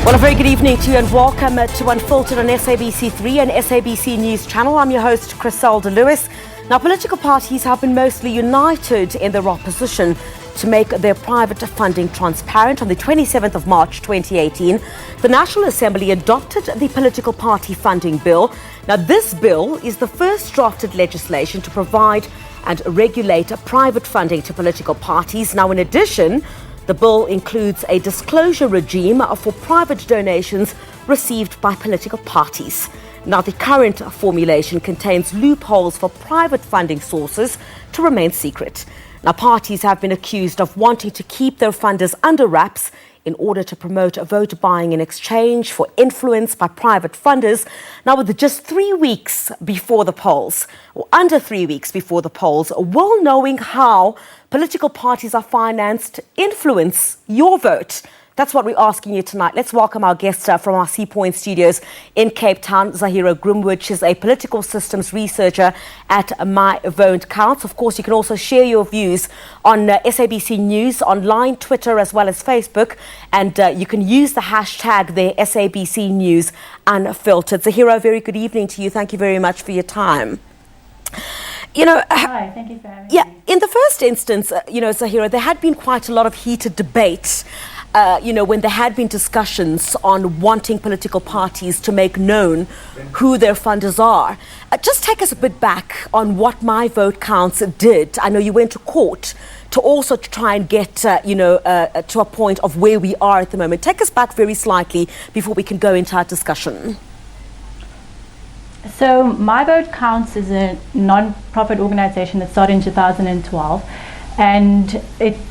Well, a very good evening to you and welcome to Unfiltered on SABC3 and SABC News Channel. I'm your host, Criselda Lewis. Now, political parties have been mostly united in their opposition to make their private funding transparent. On the 27th of March 2018, the National Assembly adopted the political party funding bill. Now, this bill is the first drafted legislation to provide and regulate private funding to political parties. Now, in addition, the bill includes a disclosure regime for private donations received by political parties. Now, the current formulation contains loopholes for private funding sources to remain secret. Now, parties have been accused of wanting to keep their funders under wraps in order to promote vote buying in exchange for influence by private funders. Now, with just 3 weeks before the polls, or under 3 weeks before the polls, well knowing how political parties are financed influence your vote. That's what we're asking you tonight. Let's welcome our guest from our Sea Point studios in Cape Town, Zahira Grimwood. She's a political systems researcher at My Vote Counts. Of course, you can also share your views on SABC News, online, Twitter, as well as Facebook. And you can use the hashtag there, SABC News Unfiltered. Zahira, very good evening to you. Thank you very much for your time. Hi, thank you for having me. Yeah, in the first instance, Zahira, there had been quite a lot of heated debate when there had been discussions on wanting political parties to make known who their funders are. Just take us a bit back on what My Vote Counts did. I know you went to court to also try and get, to a point of where we are at the moment. Take us back very slightly before we can go into our discussion. So My Vote Counts is a non-profit organization that started in 2012. And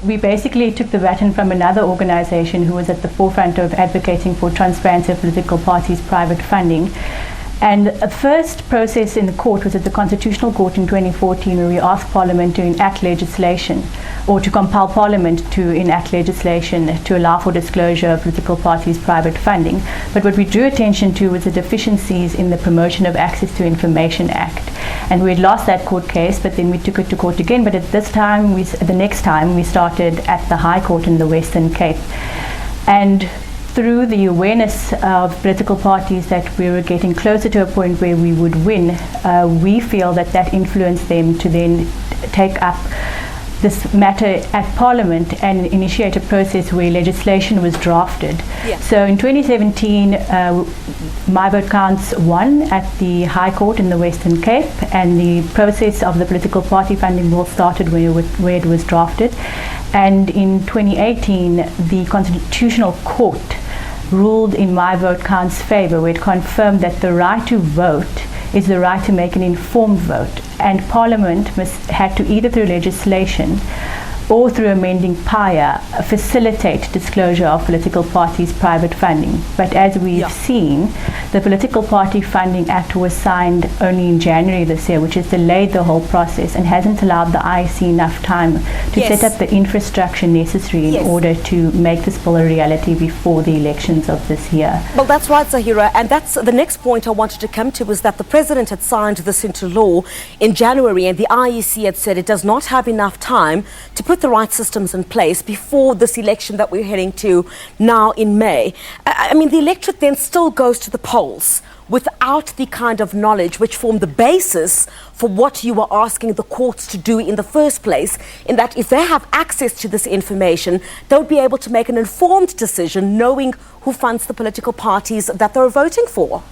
we basically took the baton from another organization who was at the forefront of advocating for transparency of political parties' private funding. And the first process in the court was at the Constitutional Court in 2014, where we asked Parliament to enact legislation, or to compel Parliament to enact legislation to allow for disclosure of political parties' private funding. But what we drew attention to was the deficiencies in the Promotion of Access to Information Act. And we had lost that court case, but then we took it to court again. But at this time, the next time, we started at the High Court in the Western Cape. And through the awareness of political parties that we were getting closer to a point where we would win, we feel that influenced them to then take up this matter at Parliament and initiate a process where legislation was drafted. Yeah. So in 2017, My Vote Counts won at the High Court in the Western Cape, and the process of the political party funding bill started where it was drafted. And in 2018, the Constitutional Court ruled in My Vote Counts' favor, where it confirmed that the right to vote is the right to make an informed vote, and Parliament had to, either through legislation or through amending PIA, facilitate disclosure of political parties' private funding. But as we've seen, the Political Party Funding Act was signed only in January this year, which has delayed the whole process and hasn't allowed the IEC enough time to set up the infrastructure necessary in order to make this bill a reality before the elections of this year. Well, that's right, Zahira, and that's the next point I wanted to come to, was that the President had signed this into law in January, and the IEC had said it does not have enough time to put the right systems in place before this election that we're heading to now in May. I mean, the electorate then still goes to the polls without the kind of knowledge which formed the basis for what you were asking the courts to do in the first place, in that if they have access to this information, they'll be able to make an informed decision knowing who funds the political parties that they're voting for.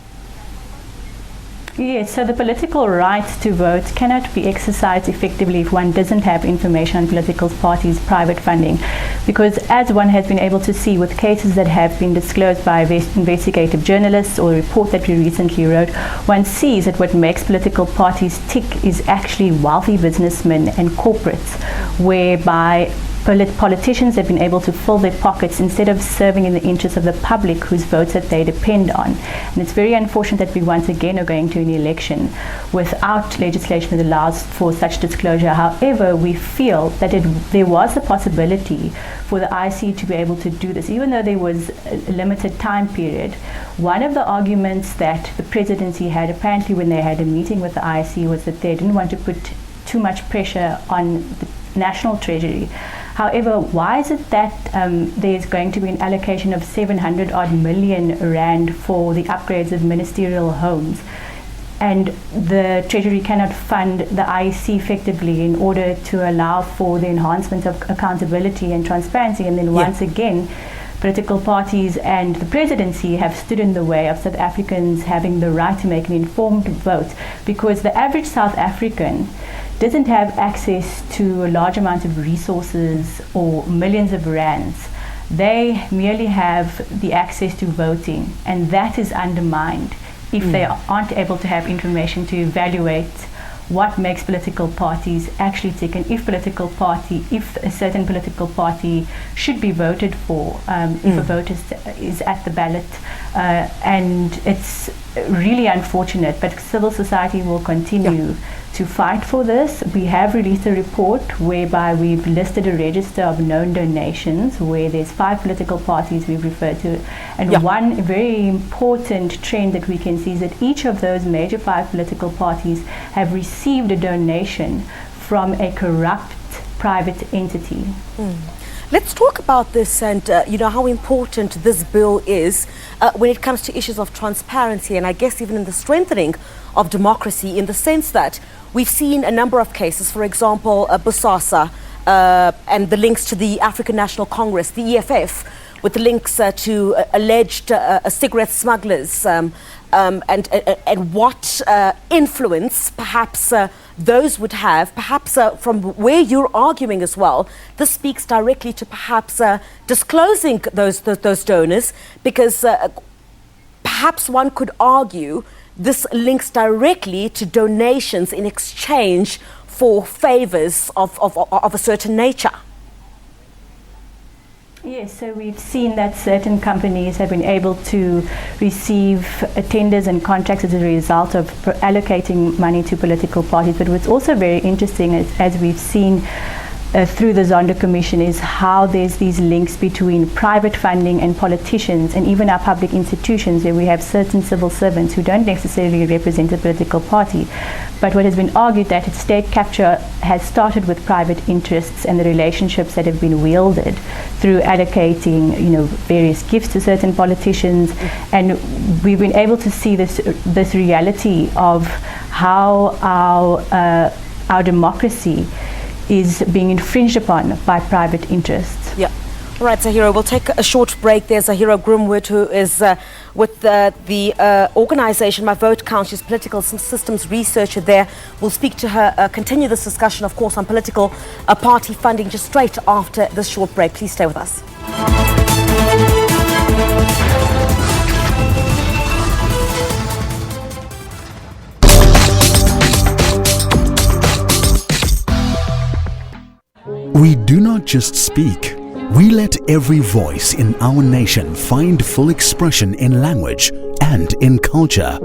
Yes, so the political right to vote cannot be exercised effectively if one doesn't have information on political parties' private funding. Because as one has been able to see with cases that have been disclosed by investigative journalists or a report that we recently wrote, one sees that what makes political parties tick is actually wealthy businessmen and corporates, whereby politicians have been able to fill their pockets instead of serving in the interest of the public whose votes that they depend on. And it's very unfortunate that we once again are going to an election without legislation that allows for such disclosure. However, we feel that there was a possibility for the IC to be able to do this, even though there was a limited time period. One of the arguments that the presidency had apparently when they had a meeting with the IC was that they didn't want to put too much pressure on the National Treasury. However, why is it that there's going to be an allocation of 700 odd million rand for the upgrades of ministerial homes, and the Treasury cannot fund the IEC effectively in order to allow for the enhancement of accountability and transparency? And then once again, political parties and the presidency have stood in the way of South Africans having the right to make an informed vote, because the average South African doesn't have access to a large amount of resources or millions of rands. They merely have the access to voting, and that is undermined if they aren't able to have information to evaluate what makes political parties actually tick, and if a certain political party should be voted for if a vote is at the ballot. And it's really unfortunate, but civil society will continue to fight for this. We have released a report whereby we've listed a register of known donations, where there's 5 political parties we've referred to. And one very important trend that we can see is that each of those major 5 political parties have received a donation from a corrupt private entity. Let's talk about this and how important this bill is when it comes to issues of transparency, and I guess even in the strengthening of democracy, in the sense that we've seen a number of cases, for example, Bosasa and the links to the African National Congress, the EFF, with the links to alleged cigarette smugglers, and what influence perhaps those would have, perhaps from where you're arguing as well. This speaks directly to perhaps disclosing those donors, because perhaps one could argue this links directly to donations in exchange for favors of a certain nature. Yes, so we've seen that certain companies have been able to receive tenders and contracts as a result of allocating money to political parties. But what's also very interesting, as we've seen through the Zondo Commission, is how there's these links between private funding and politicians, and even our public institutions, where we have certain civil servants who don't necessarily represent a political party. But what has been argued, that state capture has started with private interests and the relationships that have been wielded through allocating, various gifts to certain politicians. And we've been able to see this reality of how our democracy is being infringed upon by private interests. Yeah. All right, Zahira, we'll take a short break. There's Zahira Grimwood, who is with the organization My Vote Counts. She's political systems researcher there. We'll speak to her, continue this discussion, of course, on political party funding just straight after this short break. Please stay with us. We do not just speak. We let every voice in our nation find full expression in language and in culture.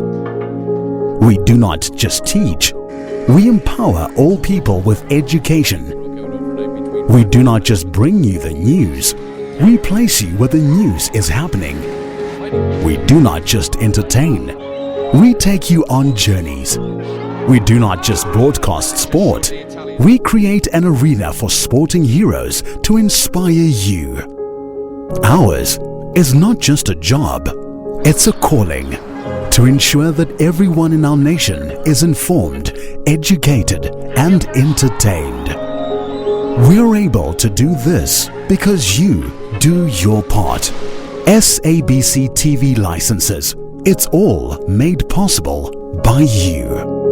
We do not just teach. We empower all people with education. We do not just bring you the news. We place you where the news is happening. We do not just entertain. We take you on journeys. We do not just broadcast sport. We create an arena for sporting heroes to inspire you. Ours is not just a job, it's a calling to ensure that everyone in our nation is informed, educated, and entertained. We're able to do this because you do your part. SABC TV licenses. It's all made possible by you.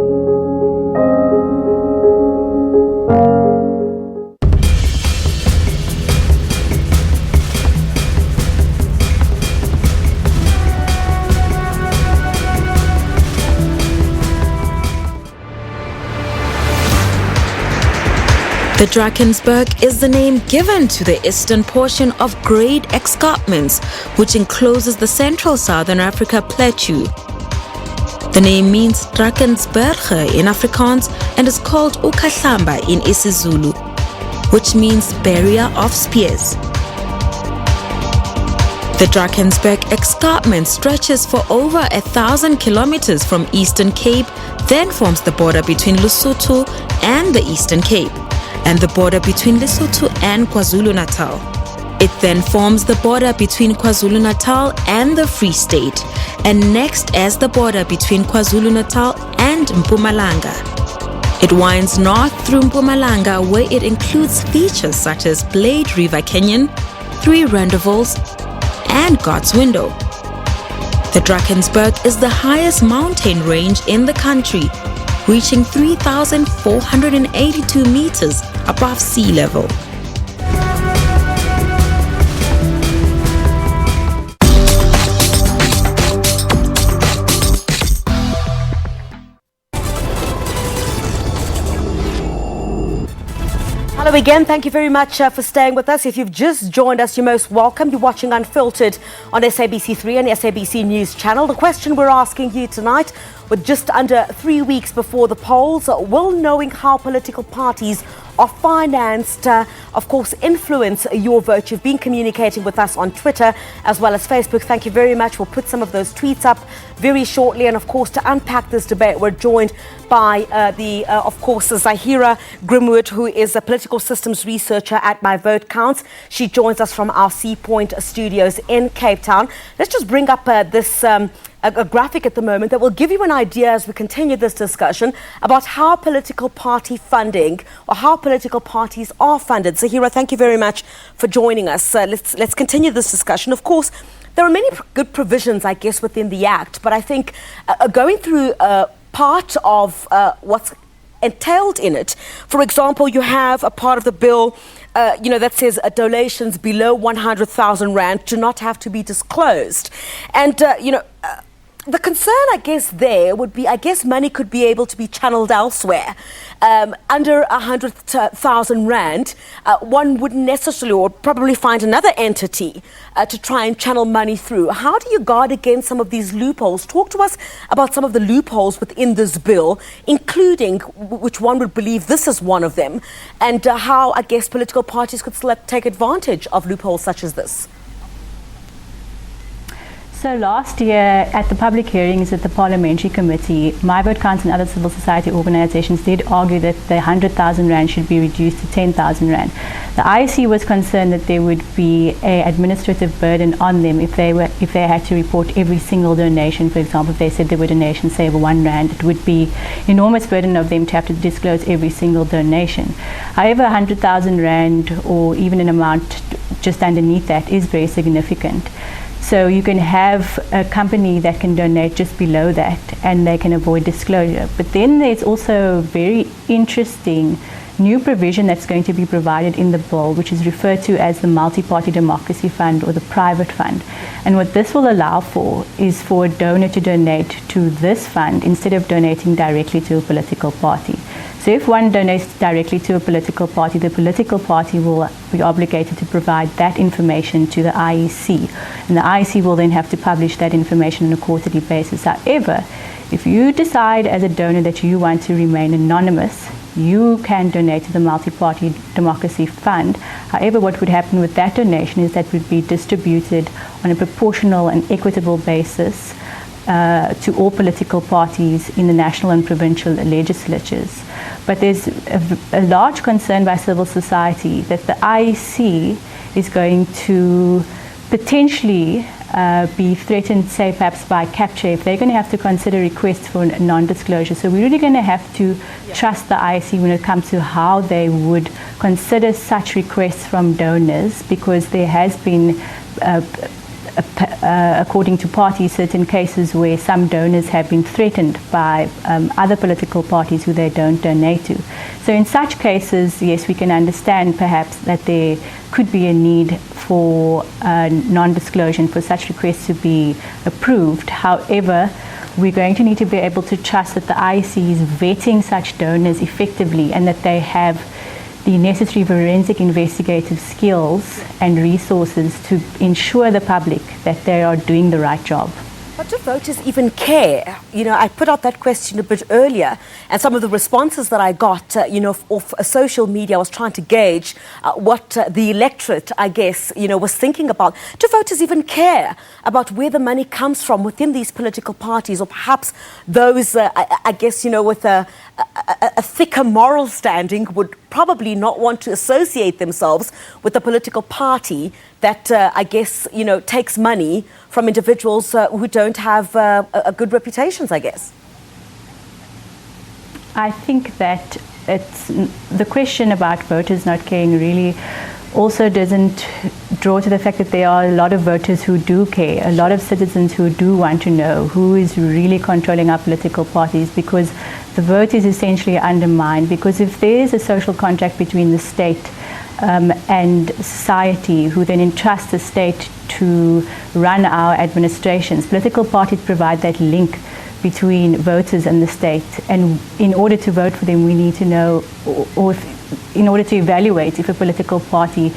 The Drakensberg is the name given to the eastern portion of Great Escarpments, which encloses the central Southern Africa plateau. The name means Drakensberge in Afrikaans and is called Ukahlamba in isiZulu, which means barrier of spears. The Drakensberg escarpment stretches for over 1,000 kilometers from Eastern Cape, then forms the border between Lesotho and the Eastern Cape. and the border between Lesotho and KwaZulu-Natal. It then forms the border between KwaZulu-Natal and the Free State, and next as the border between KwaZulu-Natal and Mpumalanga. It winds north through Mpumalanga, where it includes features such as Blade River Canyon, Three Randevals, and God's Window. The Drakensberg is the highest mountain range in the country, reaching 3,482 meters above sea level. Hello again. Thank you very much for staying with us. If you've just joined us, you're most welcome. You're watching Unfiltered on SABC3 and SABC News Channel. The question we're asking you tonight, with just under 3 weeks before the polls, will knowing how political parties are financed, of course, influence your vote? You've been communicating with us on Twitter as well as Facebook. Thank you very much. We'll put some of those tweets up very shortly. And of course, to unpack this debate, we're joined by of course, Zahira Grimwood, who is a political systems researcher at My Vote Counts. She joins us from our Sea Point studios in Cape Town. Let's just bring up this a graphic at the moment that will give you an idea as we continue this discussion about how political party funding or how political parties are funded. Zahira, thank you very much for joining us. Let's continue this discussion. Of course, there are many good provisions, I guess, within the Act, but I think going through part of what's entailed in it. For example, you have a part of the bill that says donations below 100,000 Rand do not have to be disclosed. And, the concern, I guess, there would be, I guess, money could be able to be channeled elsewhere. Under 100,000 Rand, one wouldn't necessarily, or probably find another entity to try and channel money through. How do you guard against some of these loopholes? Talk to us about some of the loopholes within this bill, including which one would believe this is one of them, and how, I guess, political parties could still take advantage of loopholes such as this. So last year at the public hearings at the Parliamentary Committee, My Vote Counts and other civil society organizations did argue that the 100,000 Rand should be reduced to 10,000 Rand. The IEC was concerned that there would be an administrative burden on them if they had to report every single donation. For example, if they said there were donations, say, of 1 Rand, it would be an enormous burden of them to have to disclose every single donation. However, 100,000 Rand, or even an amount just underneath that, is very significant. So you can have a company that can donate just below that and they can avoid disclosure. But then there's also a very interesting new provision that's going to be provided in the bill, which is referred to as the Multi-Party Democracy Fund or the private fund. And what this will allow for is for a donor to donate to this fund instead of donating directly to a political party. So if one donates directly to a political party, the political party will be obligated to provide that information to the IEC. And the IEC will then have to publish that information on a quarterly basis. However, if you decide as a donor that you want to remain anonymous, you can donate to the Multi-Party Democracy Fund. However, what would happen with that donation is that would be distributed on a proportional and equitable basis to all political parties in the national and provincial legislatures. But there's a large concern by civil society that the IEC is going to potentially be threatened, say perhaps by capture, if they're going to have to consider requests for non-disclosure. So we're really going to have to trust the IEC when it comes to how they would consider such requests from donors, because there has been according to parties, certain cases where some donors have been threatened by other political parties who they don't donate to. So in such cases, yes, we can understand perhaps that there could be a need for non-disclosure and for such requests to be approved. However, we're going to need to be able to trust that the IEC is vetting such donors effectively and that they have the necessary forensic investigative skills and resources to ensure the public that they are doing the right job. But do voters even care? I put out that question a bit earlier, and some of the responses that I got, off social media, I was trying to gauge what the electorate, I guess, was thinking about. Do voters even care about where the money comes from within these political parties, or perhaps those, with a thicker moral standing would probably not want to associate themselves with a political party that, I guess, takes money from individuals who don't have a good reputations, I guess. I think that it's the question about voters not caring really also doesn't draw to the fact that there are a lot of voters who do care, a lot of citizens who do want to know who is really controlling our political parties, because the vote is essentially undermined. Because if there is a social contract between the state and society, who then entrust the state to run our administrations, political parties provide that link between voters and the state. And in order to vote for them, we need to know, or in order to evaluate if a political party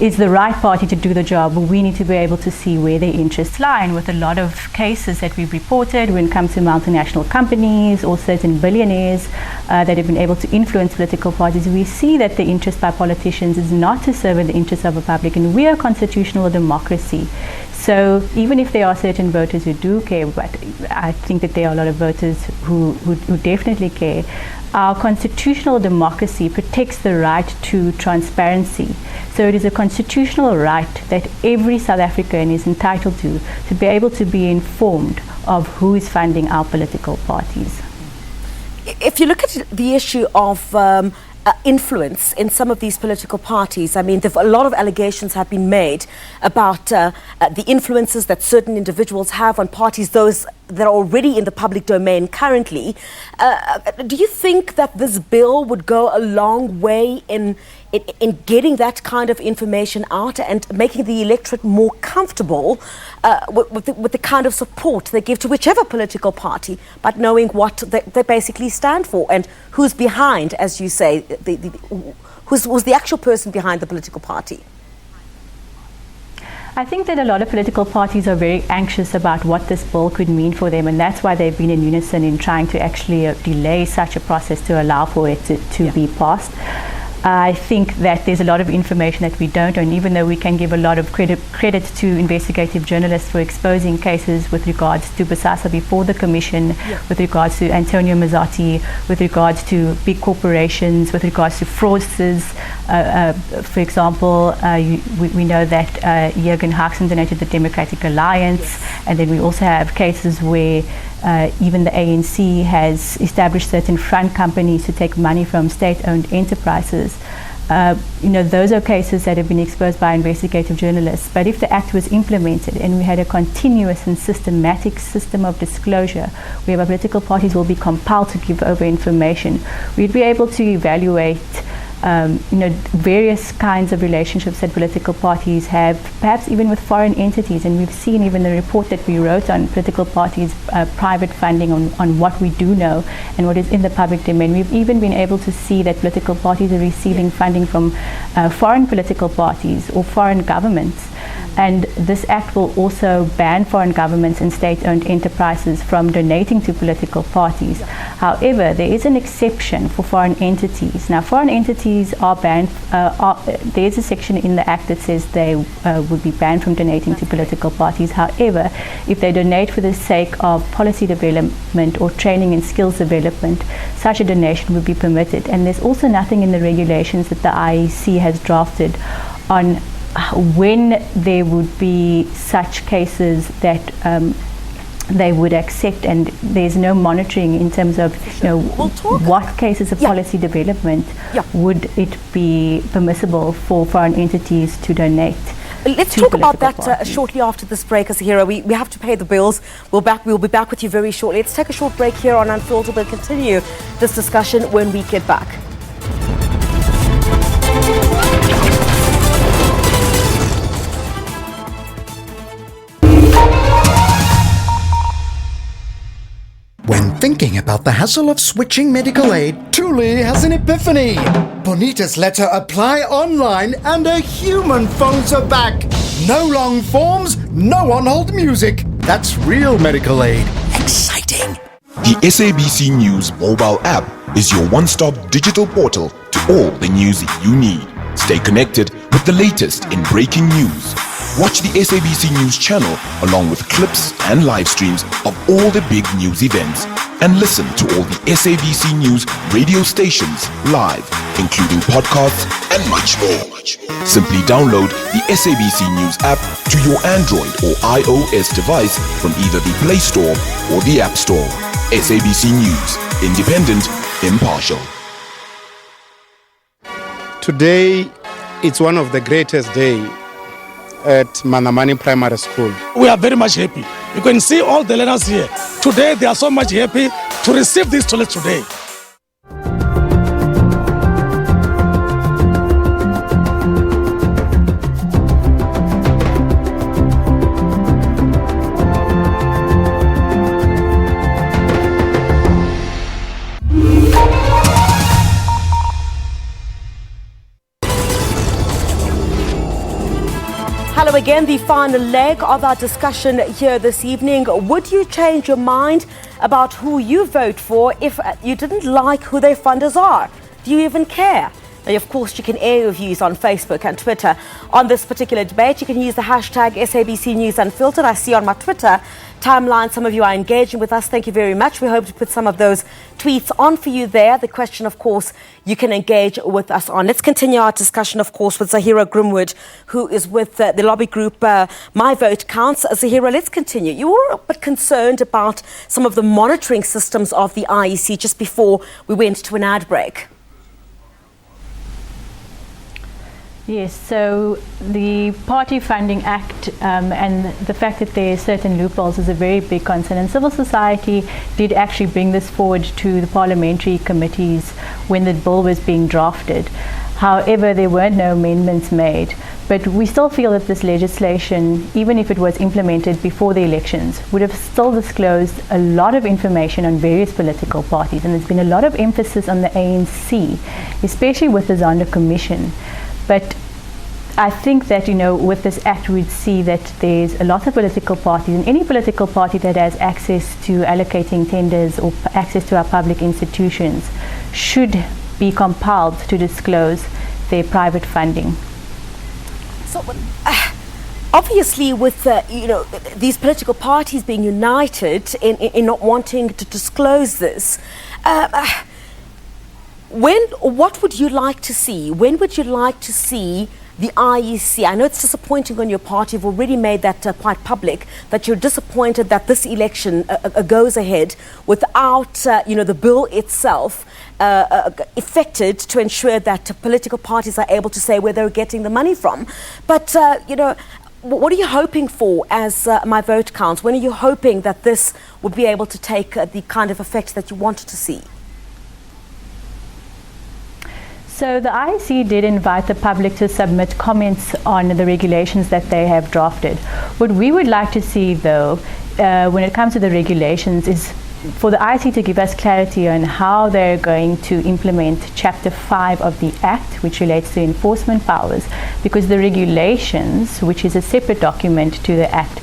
is the right party to do the job, we need to be able to see where their interests lie. And with a lot of cases that we've reported when it comes to multinational companies or certain billionaires that have been able to influence political parties, we see that the interest by politicians is not to serve the interests of the public. And we are a constitutional democracy. So even if there are certain voters who do care, but I think that there are a lot of voters who definitely care, our constitutional democracy protects the right to transparency. So it is a constitutional right that every South African is entitled to be able to be informed of who is funding our political parties. If you look at the issue of influence in some of these political parties, I mean, a lot of allegations have been made about the influences that certain individuals have on parties, those that are already in the public domain currently. Do you think that this bill would go a long way in getting that kind of information out and making the electorate more comfortable with the kind of support they give to whichever political party, but knowing what they basically stand for and who's behind, as you say, who's the actual person behind the political party? I think that a lot of political parties are very anxious about what this bill could mean for them, and that's why they've been in unison in trying to actually delay such a process to allow for it to be passed. I think that there's a lot of information that we don't know, and even though we can give a lot of credit to investigative journalists for exposing cases with regards to Bosasa before the Commission, with regards to Antonio Mazzotti, with regards to big corporations, with regards to fraudsters. For example, we know that Jürgen Haxen donated the Democratic Alliance, and then we also have cases where even the ANC has established certain front companies to take money from state-owned enterprises. Those are cases that have been exposed by investigative journalists. But if the Act was implemented and we had a continuous and systematic system of disclosure, where political parties will be compelled to give over information, we'd be able to evaluate various kinds of relationships that political parties have, perhaps even with foreign entities. And we've seen even the report that we wrote on political parties' private funding on what we do know and what is in the public domain. We've even been able to see that political parties are receiving funding from foreign political parties or foreign governments. And this Act will also ban foreign governments and state-owned enterprises from donating to political parties. However, there is an exception for foreign entities. Now, foreign entities are banned. There's a section in the Act that says they would be banned from donating to political parties. However, if they donate for the sake of policy development or training and skills development, such a donation would be permitted. And there's also nothing in the regulations that the IEC has drafted on when there would be such cases that they would accept, and there's no monitoring in terms of what cases of policy development would it be permissible for foreign entities to donate. Let's talk about that shortly after this break, Asahira. We have to pay the bills. We'll be back with you very shortly. Let's take a short break here on Unfiltered. We'll continue this discussion when we get back. When thinking about the hassle of switching medical aid, Tuli has an epiphany. Bonita's let her apply online and a human phones her back. No long forms, no on-hold music. That's real medical aid. Exciting. The SABC News mobile app is your one-stop digital portal to all the news you need. Stay connected with the latest in breaking news. Watch the SABC News channel along with clips and live streams of all the big news events. and listen to all the SABC News radio stations live, including podcasts and much more. Simply download the SABC News app to your Android or iOS device from either the Play Store or the App Store. SABC News, independent, impartial. Today, it's one of the greatest days at Manamani Primary School. We are very much happy. You can see all the learners here. Today, they are so much happy to receive this toilet today. Hello again, the final leg of our discussion here this evening. Would you change your mind about who you vote for if you didn't like who their funders are? Do you even care? Now, of course, you can air your views on Facebook and Twitter on this particular debate. You can use the hashtag SABC News Unfiltered. I see on my Twitter timeline some of you are engaging with us. Thank you very much. We hope to put some of those tweets on for you there. The question, of course, you can engage with us on. Let's continue our discussion, of course, with Zahira Grimwood, who is with the lobby group My Vote Counts. Zahira, let's continue. You were a bit concerned about some of the monitoring systems of the IEC just before we went to an ad break. Yes, so the Party Funding Act and the fact that there are certain loopholes is a very big concern, and civil society did actually bring this forward to the parliamentary committees when the bill was being drafted. However, there weren't no amendments made, but we still feel that this legislation, even if it was implemented before the elections, would have still disclosed a lot of information on various political parties, and there's been a lot of emphasis on the ANC, especially with the Zondo Commission. But I think that, with this act, we'd see that there's a lot of political parties, and any political party that has access to allocating tenders or access to our public institutions should be compelled to disclose their private funding. So, obviously, with these political parties being united in not wanting to disclose this, what would you like to see? When would you like to see the IEC? I know it's disappointing on your part. You've already made that quite public, that you're disappointed that this election goes ahead without, the bill itself effected to ensure that political parties are able to say where they're getting the money from. But, what are you hoping for as My Vote Counts? When are you hoping that this would be able to take the kind of effect that you wanted to see? So the IEC did invite the public to submit comments on the regulations that they have drafted. What we would like to see, though, when it comes to the regulations, is for the IEC to give us clarity on how they're going to implement Chapter 5 of the Act, which relates to enforcement powers, because the regulations, which is a separate document to the Act,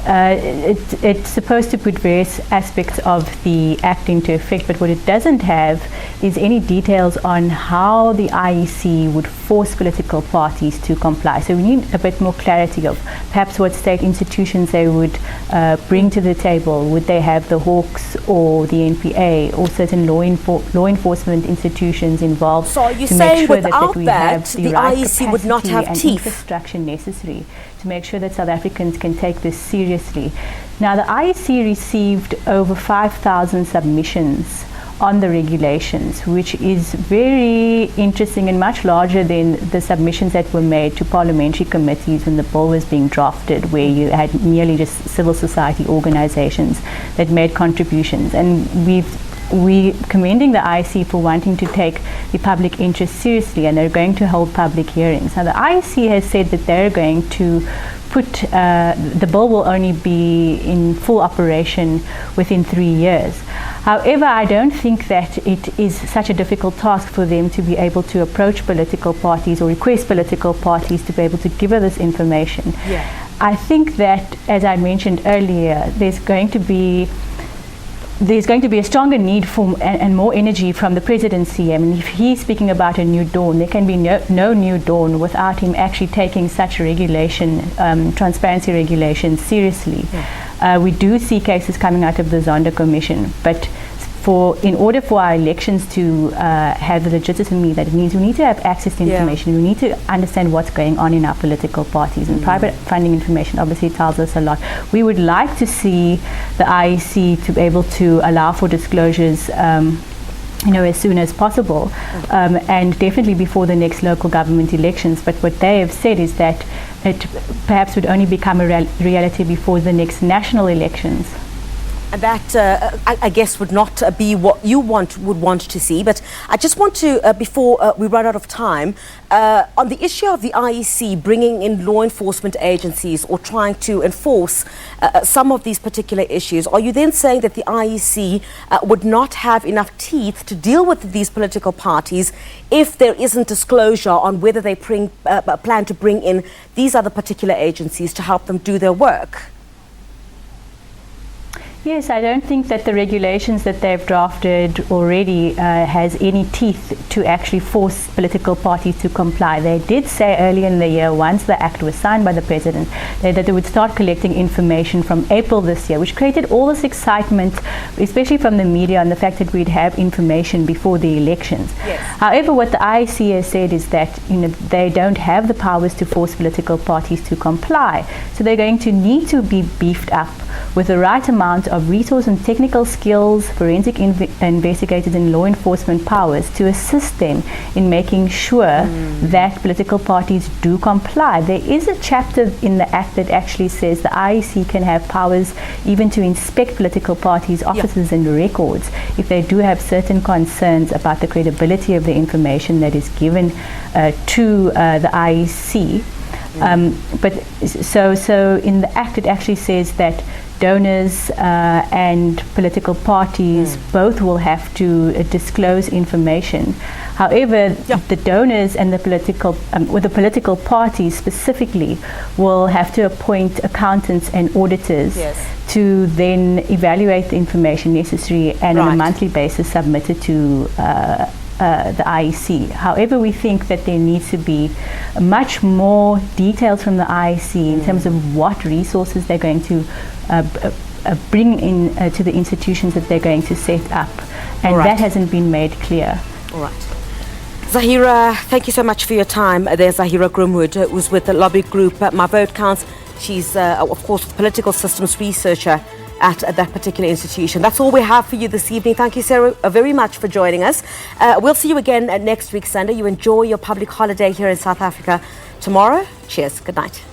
it's supposed to put various aspects of the Act into effect, but what it doesn't have is any details on how the IEC would force political parties to comply. So we need a bit more clarity of perhaps what state institutions they would bring to the table. Would they have the Hawks or the NPA or certain law enforcement institutions involved? So are you to saying make sure without that we that, have the the right IEC would not have and teeth? Infrastructure necessary to make sure that South Africans can take this seriously. Now, the IEC received over 5,000 submissions on the regulations, which is very interesting and much larger than the submissions that were made to parliamentary committees when the bill was being drafted, where you had merely just civil society organizations that made contributions. And we're commending the IEC for wanting to take the public interest seriously, and they're going to hold public hearings. Now, the IEC has said that they're going to put, the bill will only be in full operation within 3 years. However, I don't think that it is such a difficult task for them to be able to approach political parties or request political parties to be able to give her this information. Yeah. I think that, as I mentioned earlier, there's going to be a stronger need for and more energy from the presidency. I mean, if he's speaking about a new dawn, there can be no new dawn without him actually taking such regulation, transparency regulation seriously. Yeah. We do see cases coming out of the Zondo Commission, but in order for our elections to have the legitimacy that it needs, we need to have access to information. We need to understand what's going on in our political parties. And private funding information obviously tells us a lot. We would like to see the IEC to be able to allow for disclosures as soon as possible, and definitely before the next local government elections. But what they have said is that it perhaps would only become a reality before the next national elections. And that, I guess, would not be what you would want to see. But I just want to, before we run out of time, on the issue of the IEC bringing in law enforcement agencies or trying to enforce some of these particular issues, are you then saying that the IEC would not have enough teeth to deal with these political parties if there isn't disclosure on whether they plan to bring in these other particular agencies to help them do their work? Yes, I don't think that the regulations that they've drafted already has any teeth to actually force political parties to comply. They did say earlier in the year, once the act was signed by the president, that they would start collecting information from April this year, which created all this excitement, especially from the media, on the fact that we'd have information before the elections. Yes. However, what the IEC has said is that they don't have the powers to force political parties to comply. So they're going to need to be beefed up with the right amount of resource and technical skills, forensic investigators and law enforcement powers to assist them in making sure that political parties do comply. There is a chapter in the Act that actually says the IEC can have powers even to inspect political parties' offices and records if they do have certain concerns about the credibility of the information that is given to the IEC. But so in the Act it actually says that donors and political parties both will have to disclose information. However, the donors and the political parties specifically will have to appoint accountants and auditors to then evaluate the information necessary and on a monthly basis submit it to the IEC. However, we think that there needs to be much more details from the IEC in terms of what resources they're going to bring in to the institutions that they're going to set up, and that hasn't been made clear. All right. Zahira, thank you so much for your time. There's Zahira Grimwood, who's with the lobby group My Vote Counts. She's, of course, a political systems researcher at that particular institution. That's all we have for you this evening. Thank you, Sarah, very much for joining us. We'll see you again next week, Sunday. You enjoy your public holiday here in South Africa tomorrow. Cheers. Good night.